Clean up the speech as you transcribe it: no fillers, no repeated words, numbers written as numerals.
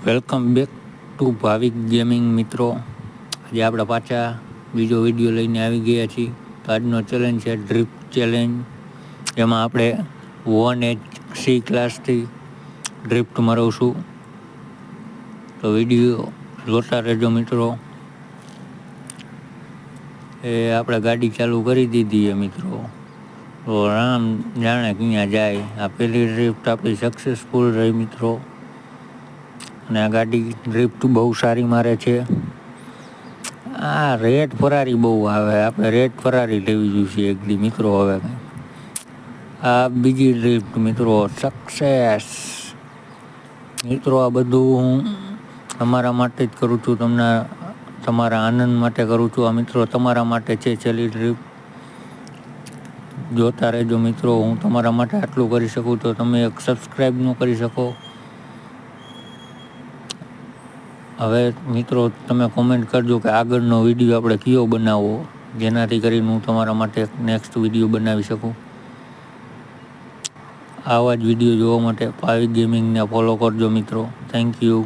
Welcome back to Bhavik gaming મિત્રો. આજે આપણે પાછા બીજો વિડીયો લઈને આવી ગયા છીએ. તો આજનો ચેલેન્જ છે ડ્રિફ્ટ ચેલેન્જ. એમાં આપણે 1HC ક્લાસથી ડ્રિફ્ટ મરવશું. તો વિડીયો જોતા રહેજો મિત્રો. એ આપણે ગાડી ચાલુ કરી દીધી છે મિત્રો. તો રામ જાણે ક્યાં જાય. આ પહેલી ડ્રિફ્ટ આપણી સક્સેસફુલ રહી મિત્રો. અને આ ગાડી ડ્રિફ્ટ બહુ સારી મારે છે. આ રેડ ફરારી બહુ આવે. આપણે રેડ ફરારી લેવી જોઈએ એક દી મિત્રો. હવે આ બીજી ડ્રિફ્ટ મિત્રો સક્સેસ. મિત્રો આ બધું હું તમારા માટે જ કરું છું. તમારા આનંદ માટે કરું છું. આ મિત્રો તમારા માટે છે છેલ્લી ડ્રિફ્ટ. જોતા રહેજો મિત્રો. હું તમારા માટે આટલું કરી શકું તો તમે એક સબસ્ક્રાઈબ ન કરી શકો. હવે મિત્રો તમે કોમેન્ટ કરજો કે આગળનો વિડીયો આપણે કયો બનાવવો, જેનાથી કરીને હું તમારા માટે નેક્સ્ટ વિડીયો બનાવી શકું. આવા જ વિડીયો જોવા માટે ભાવિક ગેમિંગને ફોલો કરજો મિત્રો. Thank you.